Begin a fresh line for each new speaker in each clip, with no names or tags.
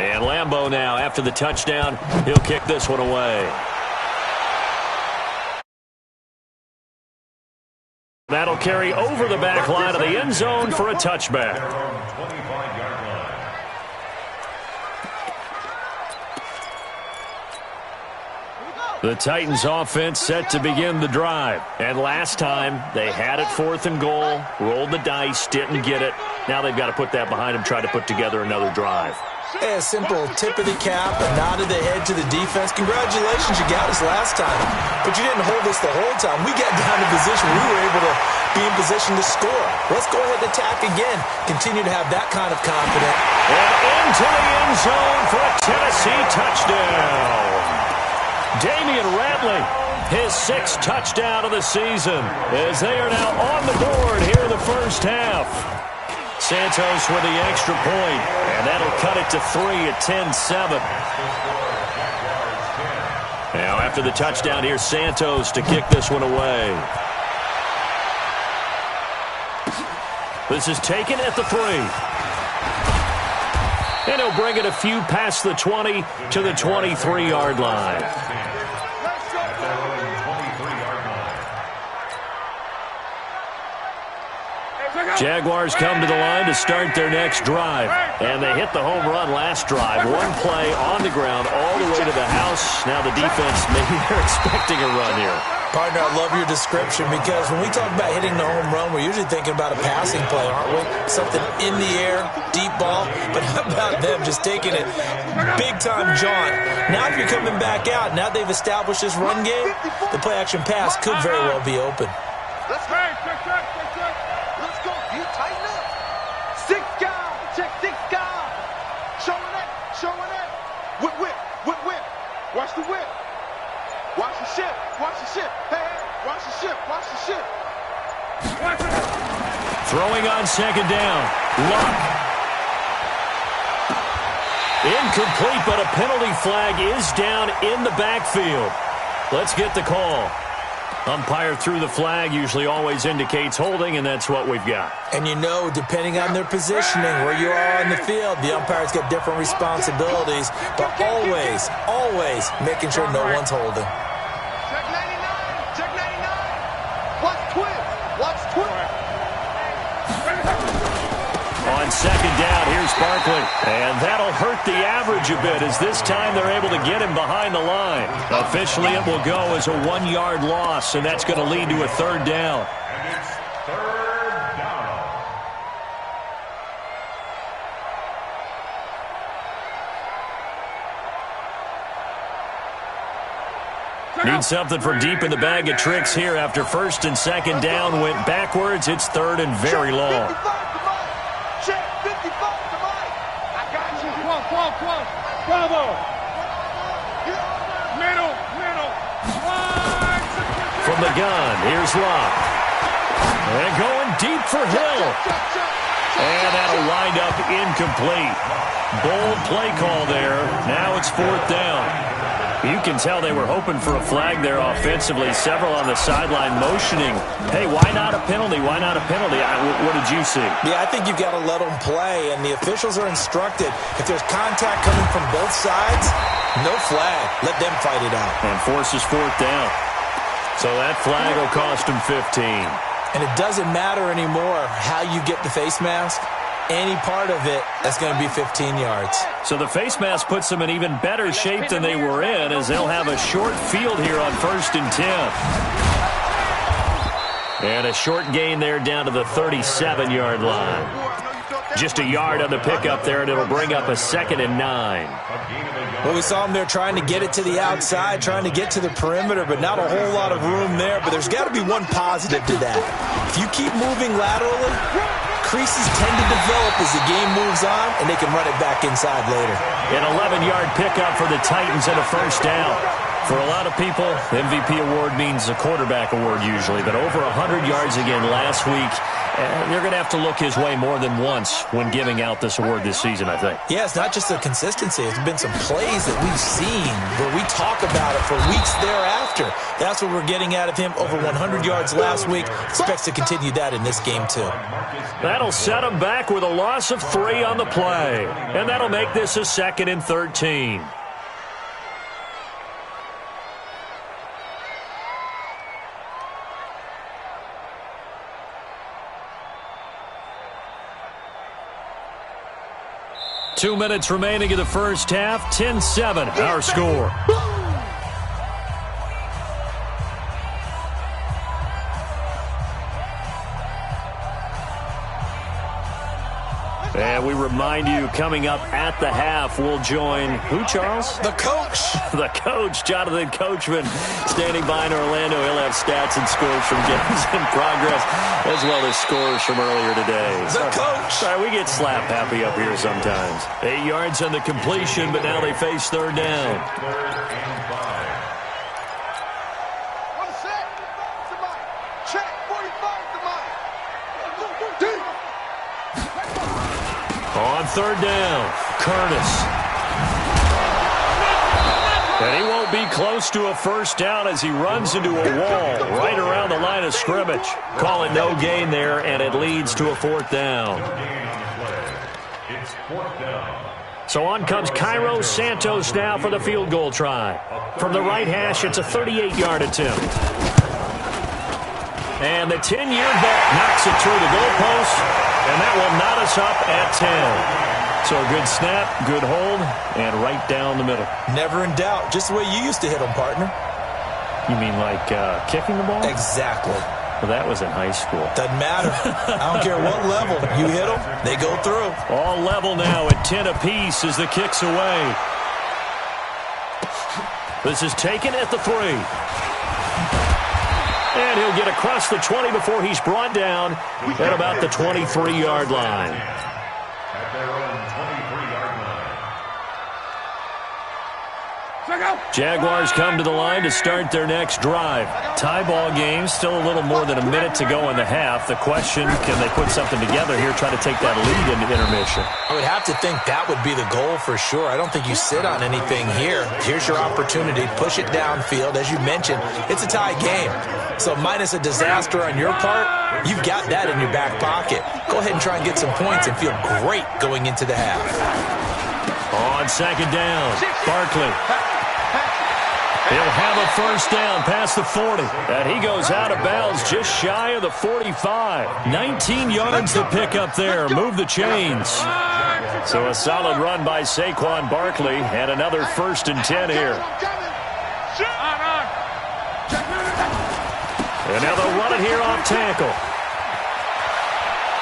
And Lambeau now, after the touchdown, he'll kick this one away. That'll carry over the back line of the end zone for a touchback. The Titans offense set to begin the drive. And last time, they had it 4th and goal, rolled the dice, didn't get it. Now they've got to put that behind them, try to put together another drive.
A simple tip of the cap, a nod of the head to the defense. Congratulations, you got us last time. But you didn't hold us the whole time. We got down to position. We were able to be in position to score. Let's go ahead and attack again. Continue to have that kind of confidence.
And into the end zone for a Tennessee touchdown. Damian Radley, his 6th touchdown of the season, as they are now on the board here in the first half. Santos with the extra point, and that'll cut it to 3 at 10-7. Now after the touchdown, here's Santos to kick this one away. This is taken at the 3. And he'll bring it a few past the 20 to the 23-yard line. Jaguars come to the line to start their next drive. And they hit the home run last drive. One play on the ground all the way to the house. Now the defense, maybe they're expecting a run here.
Partner, I love your description because when we talk about hitting the home run, we're usually thinking about a passing play, aren't we? Something in the air, deep ball. But how about them just taking it big-time jaunt? Now if you're coming back out, now they've established this run game, the play-action pass could very well be open.
Let's go. Let's go. You tighten up. 6 guys. Check 6 guys. Showing it. Whip. Watch the whip. Watch the ship. Hey, watch the ship.
Throwing on 2nd down. Luck. Incomplete, but a penalty flag is down in the backfield. Let's get the call. Umpire threw the flag, usually always indicates holding, and that's what we've got.
And you know, depending on their positioning, where you are on the field, the umpire's got different responsibilities, but always making sure no one's holding.
Check 99. Watch twist.
On 2nd down, here's Barkley. And that'll hurt the average a bit as this time they're able to get him behind the line. Officially, it will go as a 1-yard loss, and that's going to lead to a 3rd down.
And it's 3rd down.
Need something for deep in the bag of tricks here after 1st and 2nd down went backwards. It's 3rd and very long.
Check 55 to Mike. I got you. Come. Bravo. Middle.
From the gun, here's Locke. And going deep for Hill. And that'll wind up incomplete. Bold play call there. Now it's 4th down. You can tell they were hoping for a flag there offensively. Several on the sideline motioning. Hey, why not a penalty? What did you see?
Yeah, I think you've got to let them play, and the officials are instructed. If there's contact coming from both sides, no flag. Let them fight it out.
And forces 4th down. So that flag will cost them 15.
And it doesn't matter anymore how you get the face mask. Any part of it, that's going to be 15 yards.
So the face mask puts them in even better shape than they were in, as they'll have a short field here on 1st and 10. And a short gain there down to the 37-yard line. Just a yard on the pickup there, and it'll bring up a 2nd and 9.
Well, we saw them there trying to get it to the outside, trying to get to the perimeter, but not a whole lot of room there. But there's got to be one positive to that. If you keep moving laterally, creases tend to develop as the game moves on, and they can run it back inside later.
An 11-yard pickup for the Titans and a 1st down. For a lot of people, MVP award means a quarterback award usually, but over 100 yards again last week. They're going to have to look his way more than once when giving out this award this season, I think.
Yeah, it's not just the consistency. It's been some plays that we've seen where we talk about it for weeks thereafter. That's what we're getting out of him. Over 100 yards last week. Expects to continue that in this game, too.
That'll set him back with a loss of 3 on the play. And that'll make this a 2nd and 13. Two minutes remaining in the first half. 10-7, our score. And we remind you, coming up at the half, we'll join who, Charles?
The coach.
The coach, Jonathan Coachman, standing by in Orlando. He'll have stats and scores from games in progress, as well as scores from earlier today.
The coach.
Sorry, we get slap happy up here sometimes. 8 yards on the completion, but now they face 3rd down. On 3rd down, Curtis. And he won't be close to a first down as he runs into a wall right around the line of scrimmage. Call it no gain there, and it leads to a 4th down. So on comes Cairo Santos now for the field goal try. From the right hash, it's a 38-yard attempt. And the 10-year bet knocks it through the goalpost. And that will knot us up at 10. So a good snap, good hold, and right down the middle.
Never in doubt. Just the way you used to hit them, partner.
You mean like kicking the ball?
Exactly.
Well, that was in high school.
Doesn't matter. I don't care what level. You hit them, they go through.
All level now at 10 apiece as the kick's away. This is taken at the 3. And he'll get across the 20 before he's brought down at about the 23-yard line.
At their own 23-yard line.
Jaguars come to the line to start their next drive. Tie ball game, still a little more than a minute to go in the half. The question, can they put something together here, try to take that lead into intermission?
I would have to think that would be the goal for sure. I don't think you sit on anything here. Here's your opportunity. Push it downfield. As you mentioned, it's a tie game. So minus a disaster on your part, you've got that in your back pocket. Go ahead and try and get some points and feel great going into the half.
On 2nd down, Barkley. He'll have a first down past the 40. And he goes out of bounds just shy of the 45. 19 yards to pick up there. Move the chains. So a solid run by Saquon Barkley and another 1st and 10 here. And now they'll run it here off tackle.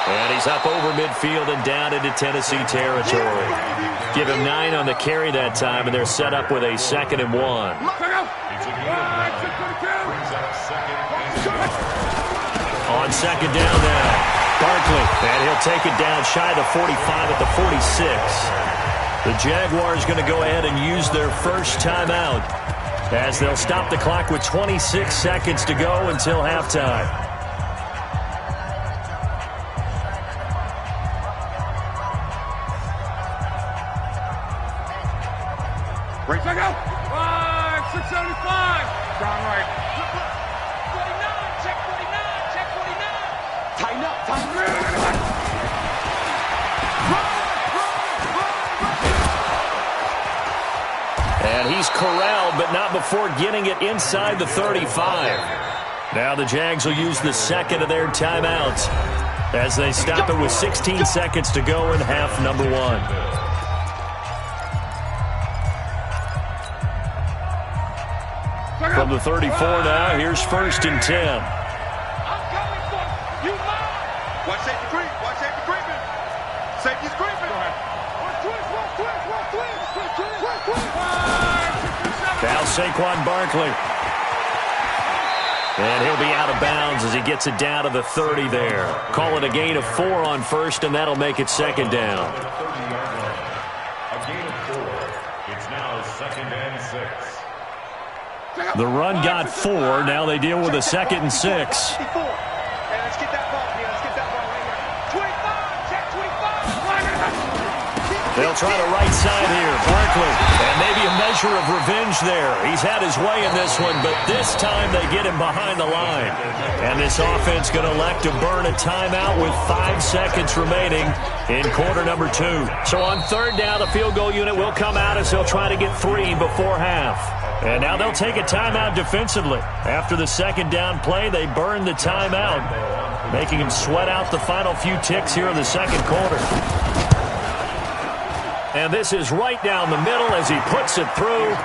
And he's up over midfield and down into Tennessee territory. Give him 9 on the carry that time, and they're set up with a 2nd and 1. On 2nd down now, Barkley. And he'll take it down shy of the 45 at the 46. The Jaguars going to go ahead and use their first timeout, as they'll stop the clock with 26 seconds to go until halftime.
Right, check out. 675. Strong right. 49, check 49, check 49. Tighten up, tighten up.
And he's corralled, but not before getting it inside the 35. Now the Jags will use the 2nd of their timeouts as they stop it with 16 seconds to go in half number 1. From the 34 now, here's 1st and 10.
I'm coming for you. Watch safety creep. Watch safety creeping. Safety's creeping.
Now Saquon Barkley. And he'll be out of bounds as he gets it down to the 30 there. Call it a gain of 4 on 1st, and that'll make it 2nd down.
A gain of 4. It's now 2nd and 6.
The run got 4. Now they deal with a 2nd and 6.
Hey, let's get that ball here. Let's get that ball right here. 25, check 25.
They'll try the right side here. Barkley. And maybe a measure of revenge there. He's had his way in this one, but this time they get him behind the line. And this offense going to elect to burn a timeout with 5 seconds remaining in quarter number 2. So on 3rd down, the field goal unit will come out as they'll try to get 3 before half. And now they'll take a timeout defensively. After the 2nd down play, they burn the timeout, making him sweat out the final few ticks here in the 2nd quarter. And this is right down the middle as he puts it through.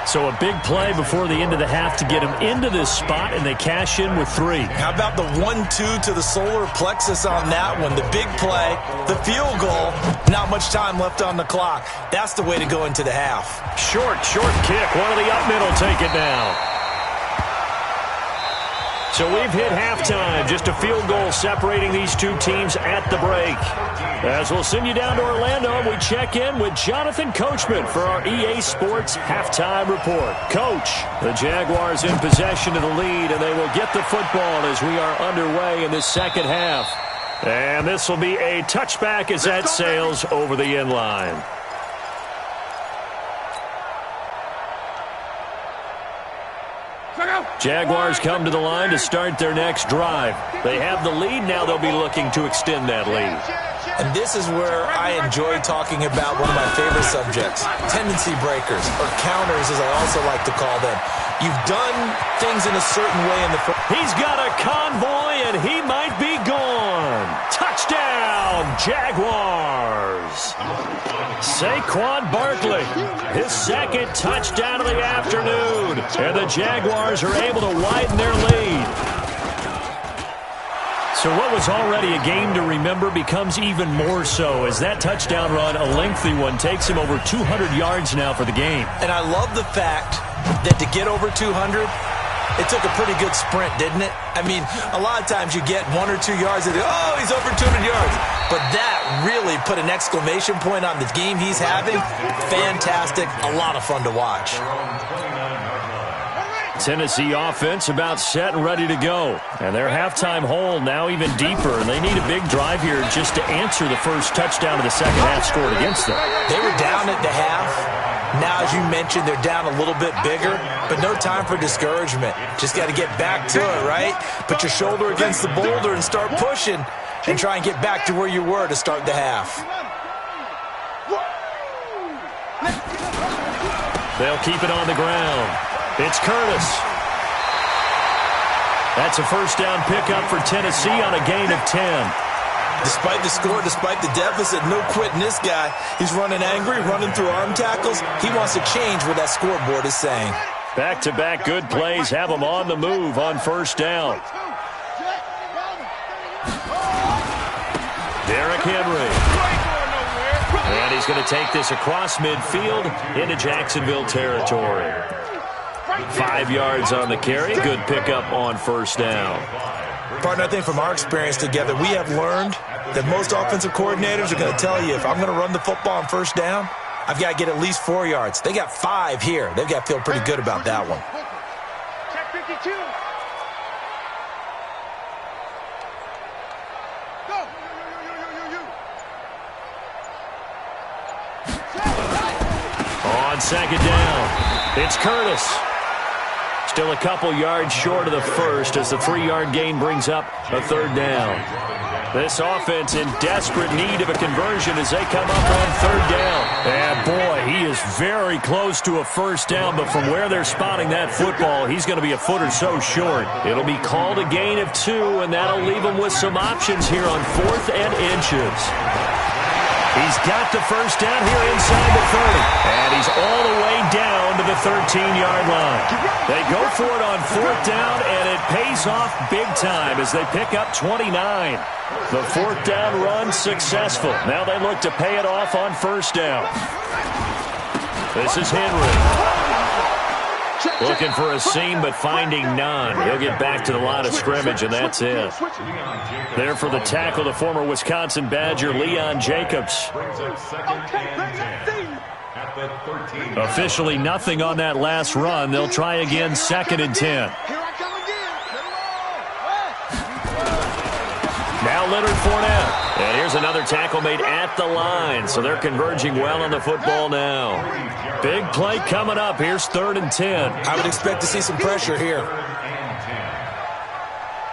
So a big play before the end of the half to get him into this spot, and they cash in with 3.
How about the 1-2 to the solar plexus on that one? The big play, the field goal, not much time left on the clock. That's the way to go into the half.
Short kick. One of the up middle take it now. So we've hit halftime. Just a field goal separating these two teams at the break. As we'll send you down to Orlando, we check in with Jonathan Coachman for our EA Sports Halftime Report. Coach, the Jaguars in possession of the lead, and they will get the football as we are underway in the 2nd half. And this will be a touchback as that sails over the end line. Jaguars come to the line to start their next drive. They have the lead. Now they'll be looking to extend that lead.
And this is where I enjoy talking about one of my favorite subjects, tendency breakers, or counters as I also like to call them. You've done things in a certain way in the first.
He's got a convoy, and he might be gone. Touchdown, Jaguars. Saquon Barkley, his 2nd touchdown of the afternoon. And the Jaguars are able to widen their lead. So what was already a game to remember becomes even more so as that touchdown run, a lengthy one, takes him over 200 yards now for the game.
And I love the fact that to get over 200, it took a pretty good sprint, didn't it? I mean, a lot of times you get 1 or 2 yards and oh, he's over 200 yards. But that really put an exclamation point on the game he's having. Fantastic. A lot of fun to watch.
Tennessee offense about set and ready to go. And their halftime hole now even deeper. And they need a big drive here just to answer the first touchdown of the 2nd half scored against them.
They were down at the half. Now, as you mentioned, they're down a little bit bigger, but no time for discouragement. Just got to get back to it, right? Put your shoulder against the boulder and start pushing and try and get back to where you were to start the half.
They'll keep it on the ground. It's Curtis. That's a first down pickup for Tennessee on a gain of 10.
Despite the score, despite the deficit, no quitting this guy. He's running angry, running through arm tackles. He wants to change what that scoreboard is saying.
Back-to-back good plays have him on the move on first down. Derrick Henry. And he's going to take this across midfield into Jacksonville territory. 5 yards on the carry. Good pickup on first down.
Partner, I think from our experience together, we have learned that most offensive coordinators are going to tell you, if I'm going to run the football on first down, I've got to get at least 4 yards. They got 5 here. They've got to feel pretty good about that one.
Check 52. Go.
On 2nd down, it's Curtis. Still a couple yards short of the first as the 3-yard gain brings up a 3rd down. This offense in desperate need of a conversion as they come up on 3rd down. And boy, he is very close to a first down, but from where they're spotting that football, he's going to be a foot or so short. It'll be called a gain of 2, and that'll leave him with some options here on 4th and inches. He's got the first down here inside the 30. And he's all the way down to the 13-yard line. They go for it on 4th down, and it pays off big time as they pick up 29. The 4th down run successful. Now they look to pay it off on first down. This is Henry. Looking for a seam, but finding none. He'll get back to the line of scrimmage, and that's it. There for the tackle, the former Wisconsin Badger, Leon Jacobs.
at the 13.
Officially nothing on that last run. They'll try again, 2nd and 10.
Here I come again.
Now Leonard Fournette. And here's another tackle made at the line. So they're converging well on the football now. Big play coming up. Here's 3rd and 10.
I would expect to see some pressure here.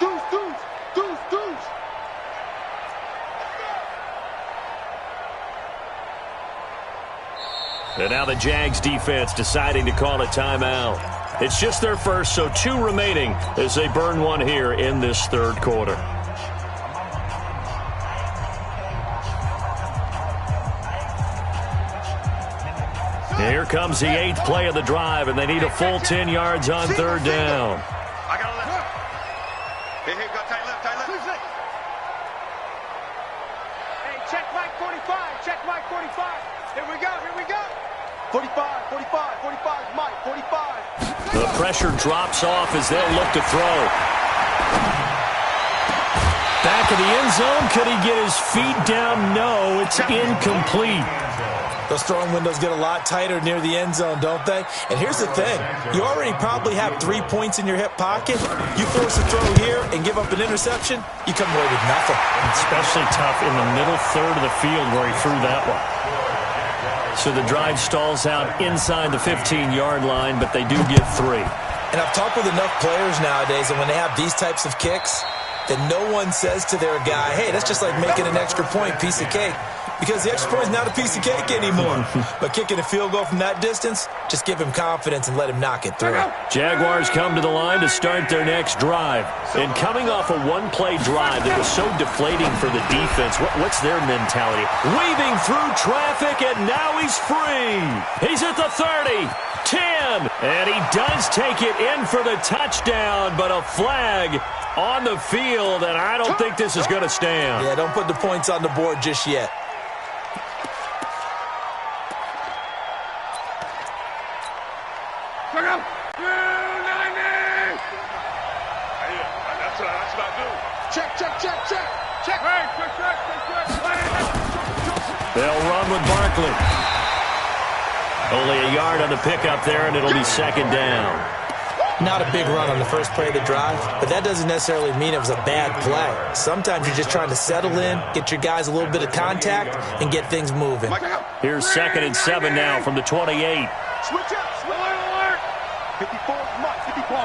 Deuce.
And now the Jags defense deciding to call a timeout. It's just their first, so 2 remaining as they burn one here in this 3rd quarter. Here comes the 8th play of the drive, and they need a full 10 yards on 3rd down.
I got a left. Hey, go tight left. Hey, check Mike 45. Here we go. 45, Mike, 45.
The pressure drops off as they'll look to throw. Back of the end zone. Could he get his feet down? No, it's incomplete.
Those throwing windows get a lot tighter near the end zone, don't they? And here's the thing. You already probably have 3 points in your hip pocket. You force a throw here and give up an interception, you come away with nothing.
Especially tough in the middle third of the field where he threw that one. So the drive stalls out inside the 15-yard line, but they do get 3.
And I've talked with enough players nowadays, and when they have these types of kicks, that no one says to their guy, hey, that's just like making an extra point, piece of cake. Because the extra point is not a piece of cake anymore. But kicking a field goal from that distance, just give him confidence and let him knock it through.
Jaguars come to the line to start their next drive. And coming off a one-play drive that was so deflating for the defense, what's their mentality? Weaving through traffic, and now he's free. He's at the 30, 10, and he does take it in for the touchdown, but a flag on the field, and I don't think this is going to stand.
Yeah, don't put the points on the board just yet.
Check.
They'll run with Barkley. Only a yard on the pickup there, and it'll be 2nd down.
Not a big run on the first play of the drive, but that doesn't necessarily mean it was a bad play. Sometimes you're just trying to settle in, get your guys a little bit of contact, and get things moving.
Here's 2nd and 7 now from the 28.
Switch up. 54, Mike. 54,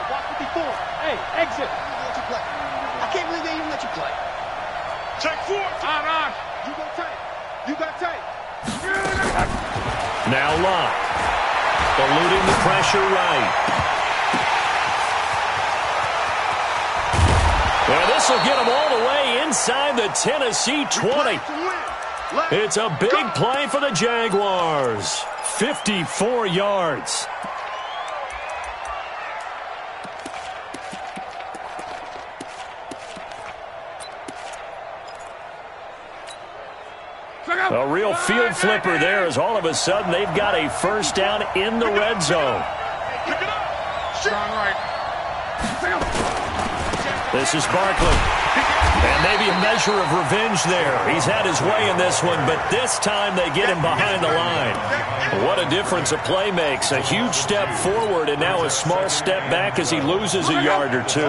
Watch 54. Hey, exit. I can't believe they even let you play. Check 4. On. You got tape.
Now Locke. Eluding the pressure right. Well, this will get them all the way inside the Tennessee 20. It's a big play for the Jaguars. 54 yards. A real field flipper there as all of a sudden they've got a first down in the red zone. This is Barkley. And maybe a measure of revenge there. He's had his way in this one, but this time they get him behind the line. What a difference a play makes. A huge step forward and now a small step back as he loses a yard or 2.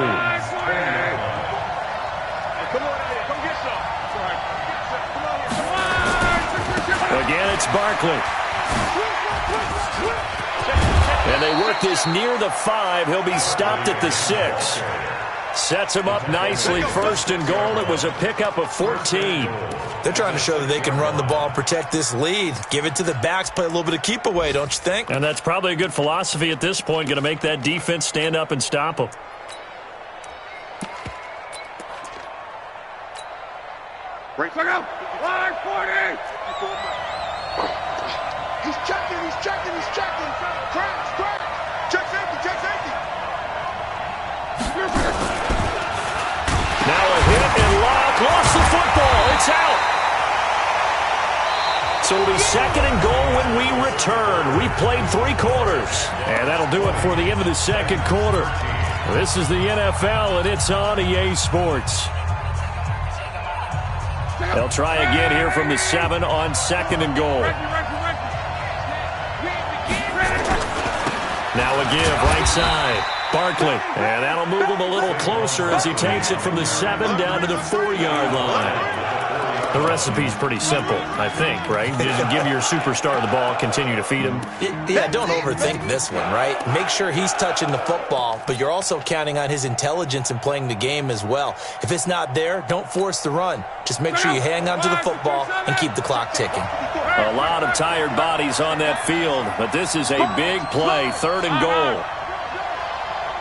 Again, it's Barkley. And they work this near the 5. He'll be stopped at the 6. Sets him up nicely. 1st and goal. It was a pickup of 14.
They're trying to show that they can run the ball, protect this lead. Give it to the backs, play a little bit of keep away, don't you think?
And that's probably a good philosophy at this point. Going to make that defense stand up and stop them.
Break. Look out! Line 40! He's checking. Crash. Check safety.
Now a hit and Locke lost the football. It's out. So it'll be 2nd and goal when we return. We played 3 quarters. And that'll do it for the end of the 2nd quarter. This is the NFL, and it's on EA Sports. They'll try again here from the 7 on 2nd and goal. Now a give right side. Barkley. And that'll move him a little closer as he takes it from the 7 down to the 4-yard line. The recipe's pretty simple, I think, right? Just give your superstar the ball, continue to feed him.
Yeah, don't overthink this one, right? Make sure he's touching the football, but you're also counting on his intelligence in playing the game as well. If it's not there, don't force the run. Just make sure you hang on to the football and keep the clock ticking.
A lot of tired bodies on that field, but this is a big play, 3rd and goal.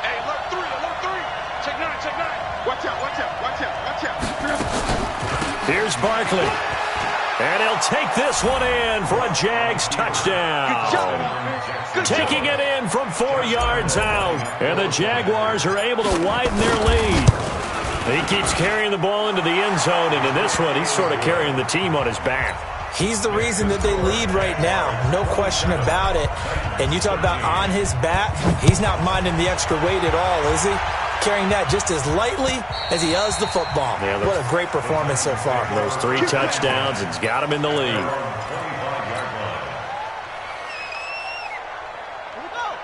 Hey, alert 3. Check 9. Watch out.
Here's Barkley. And he'll take this one in for a Jags touchdown.
Good
Taking
job.
it in from 4 yards out. And the Jaguars are able to widen their lead. He keeps carrying the ball into the end zone, and in this one, he's sort of carrying the team on his back.
He's the reason that they lead right now, no question about it. And you talk about on his back, he's not minding the extra weight at all, is he? Carrying that just as lightly as he does the football.
Yeah,
what a great performance so far.
Those 3 touchdowns, it's got him in the lead.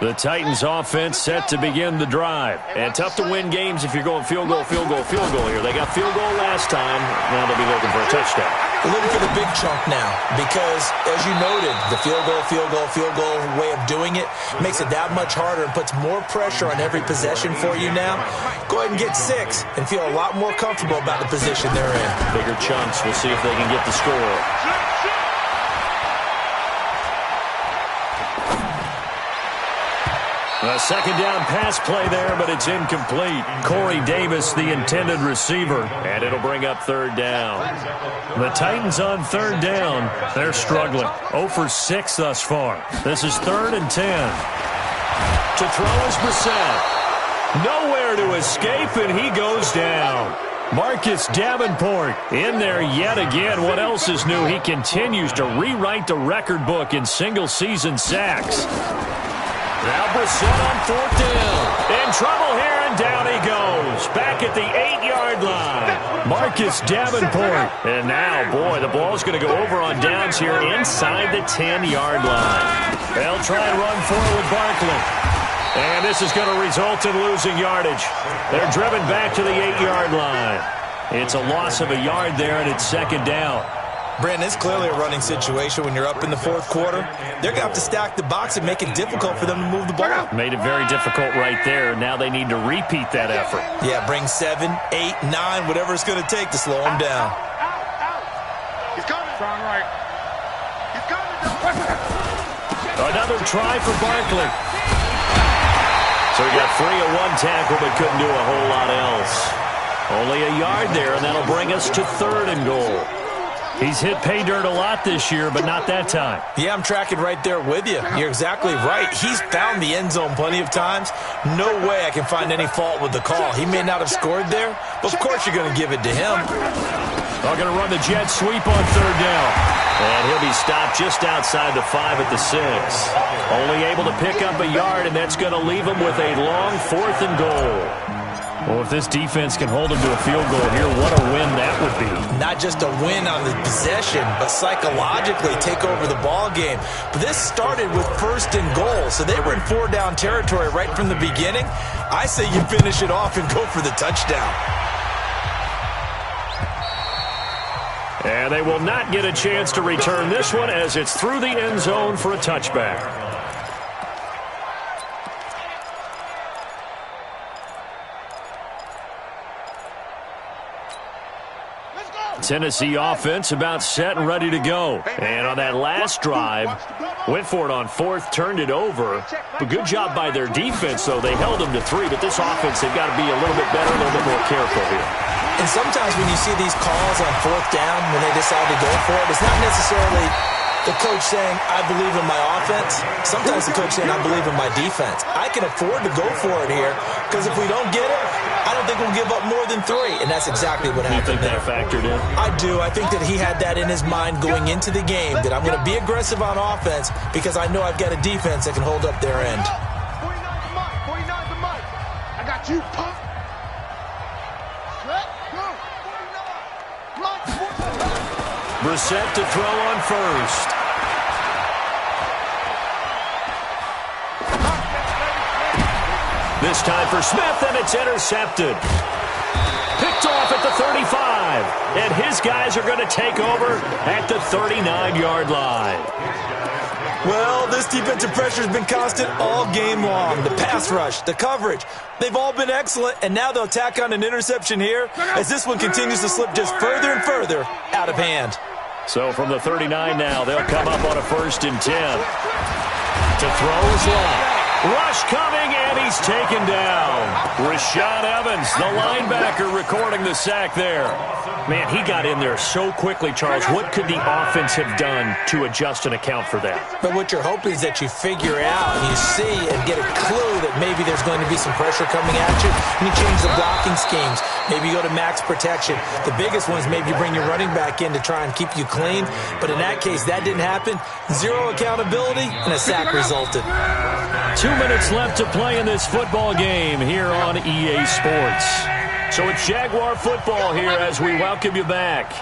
The Titans offense set to begin the drive. And tough to win games if you're going field goal here. They got field goal last time. Now they'll be looking for a touchdown.
They're looking for the big chunk now because, as you noted, the field goal way of doing it makes it that much harder and puts more pressure on every possession for you now. Go ahead and get 6 and feel a lot more comfortable about the position they're in.
Bigger chunks. We'll see if they can get the score. A 2nd down pass play there, but it's incomplete. Corey Davis, the intended receiver, and it'll bring up 3rd down. The Titans on 3rd down. They're struggling. 0 for 6 thus far. This is 3rd and 10. To throw is Brissett. Nowhere to escape, and he goes down. Marcus Davenport in there yet again. What else is new? He continues to rewrite the record book in single-season sacks. Now Brissett on 4th down. In trouble here, and down he goes. Back at the 8-yard line. Marcus Davenport. And now, boy, the ball's going to go over on downs here inside the 10-yard line. They'll try and run forward with Barkley. And this is going to result in losing yardage. They're driven back to the 8-yard line. It's a loss of a yard there, and it's 2nd down.
Brandon, it's clearly a running situation when you're up in the 4th quarter. They're going to have to stack the box and make it difficult for them to move the ball.
Made it very difficult right there. Now they need to repeat that effort.
Yeah, bring 7, 8, 9, whatever it's going to take to slow them down.
He's coming. Strong right. He's coming.
Another try for Barkley. So he got free of 1 tackle but couldn't do a whole lot else. Only a yard there, and that'll bring us to 3rd and goal. He's hit pay dirt a lot this year, but not that time.
Yeah, I'm tracking right there with you. You're exactly right. He's found the end zone plenty of times. No way I can find any fault with the call. He may not have scored there, but of course you're going to give it to him.
They're going to run the jet sweep on 3rd down. And he'll be stopped just outside the 5 at the 6. Only able to pick up a yard, and that's going to leave him with a long 4th and goal. Well, if this defense can hold him to a field goal here, what a win that would be.
Not just a win on the possession, but psychologically take over the ball game. But this started with 1st and goal, so they were in 4-down territory right from the beginning. I say you finish it off and go for the touchdown.
And they will not get a chance to return this one as it's through the end zone for a touchback. Tennessee offense about set and ready to go. And on that last drive, went for it on 4th, turned it over. But good job by their defense, though. They held them to 3, but this offense, they've got to be a little bit better, a little bit more careful here.
And sometimes when you see these calls on 4th down, when they decide to go for it, it's not necessarily the coach saying, I believe in my offense. Sometimes the coach saying, I believe in my defense. I can afford to go for it here because if we don't get it, I don't think we'll give up more than 3. And that's exactly what happened.
You think that factored in?
I do. I think that he had that in his mind going into the game, that I'm going to be aggressive on offense because I know I've got a defense that can hold up their end.
49's the mic. I got you, punk. Go. 49. Mike.
Brissett to throw on first. This time for Smith, and it's intercepted. Picked off at the 35, and his guys are going to take over at the 39-yard line.
Well, this defensive pressure has been constant all game long. The pass rush, the coverage, they've all been excellent, and now they'll tack on an interception here as this one continues to slip just further and further out of hand.
So from the 39 now, they'll come up on a 1st and 10. To throw is Love. Rush coming, and he's taken down. Rashaan Evans, the linebacker, recording the sack there. Man, he got in there so quickly, Charles. What could the offense have done to adjust and account for that?
But what you're hoping is that you figure out, you see, and get a clue that maybe there's going to be some pressure coming at you, and you change the blocking schemes. Maybe you go to max protection. The biggest one is maybe you bring your running back in to try and keep you clean. But in that case, that didn't happen. Zero accountability, and a sack resulted.
2 minutes left to play in this football game here on EA Sports. So it's Jaguar football here as we welcome you back.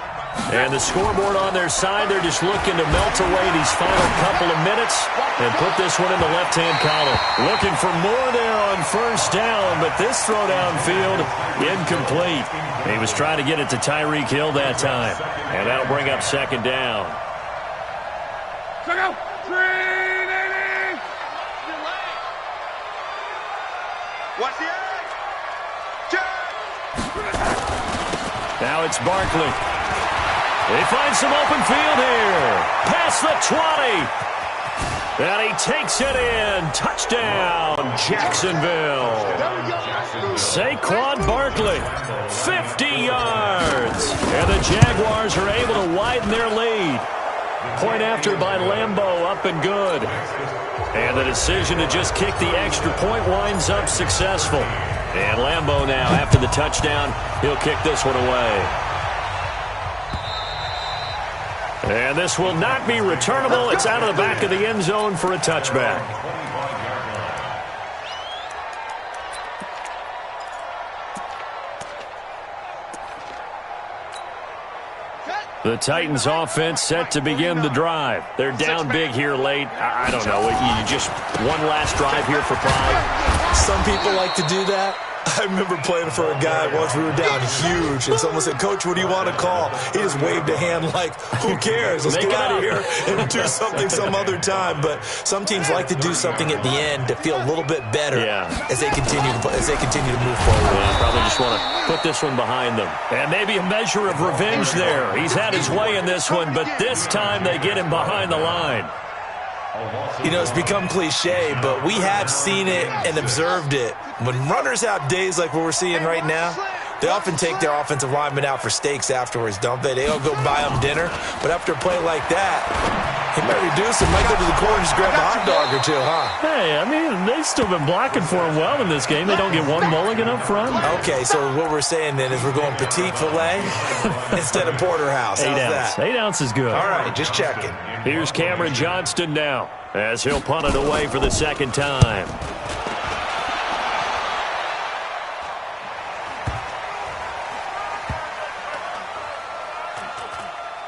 And the scoreboard on their side, they're just looking to melt away these final couple of minutes and put this one in the left-hand column. Looking for more there on 1st down, but this throw downfield incomplete. He was trying to get it to Tyreek Hill that time, and that'll bring up 2nd down.
Watch the edge.
Now it's Barkley. They find some open field here. Past the 20. And he takes it in. Touchdown, Jacksonville. Saquon Barkley, 50 yards. And the Jaguars are able to widen their lead. Point after by Lambeau, up and good. And the decision to just kick the extra point winds up successful. And Lambeau now, after the touchdown, he'll kick this one away. And this will not be returnable. It's out of the back of the end zone for a touchback. The Titans offense set to begin the drive. They're down big here late. I don't know. You just one last drive here for pride.
Some people like to do that. I remember playing for a guy once. We were down huge, and someone said, "Coach, what do you want to call?" He just waved a hand like, "Who cares? Let's get out of here and do something some other time." But some teams like to do something at the end to feel a little bit better as they continue to move forward.
Yeah, probably just want to put this one behind them. And maybe a measure of revenge there. He's had his way in this one, but this time they get him behind the line.
You know, it's become cliche, but we have seen it and observed it. When runners have days like what we're seeing right now, they often take their offensive linemen out for steaks afterwards, don't they? They all go buy them dinner. But after a play like that, he might reduce it, might go to the corner and just grab a hot dog or two, huh?
Hey, I mean, they've still been blocking for him well in this game. They don't get one mulligan up front.
Okay, so what we're saying then is we're going petite filet instead of porterhouse. How's that?
8 ounce is good.
All right, just checking.
Here's Cameron Johnston now as he'll punt it away for the 2nd time.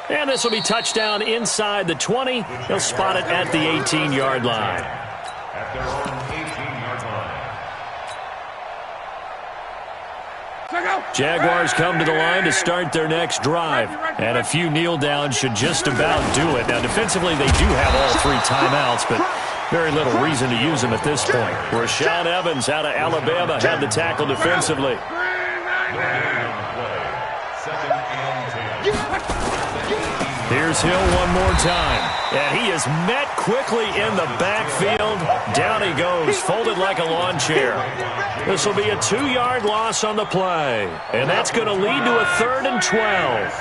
And this will be touchdown inside the 20. He'll spot it at the 18-yard line.
At their own 18-yard line.
Jaguars come to the line to start their next drive. And a few kneel downs should just about do it. Now, defensively, they do have all 3 timeouts, but very little reason to use them at this point. Rashaan Evans out of Alabama had the tackle defensively. Here's Hill one more time. And he is met quickly in the backfield. Down he goes, folded like a lawn chair. This will be a 2-yard loss on the play. And that's going to lead to a 3rd and 12.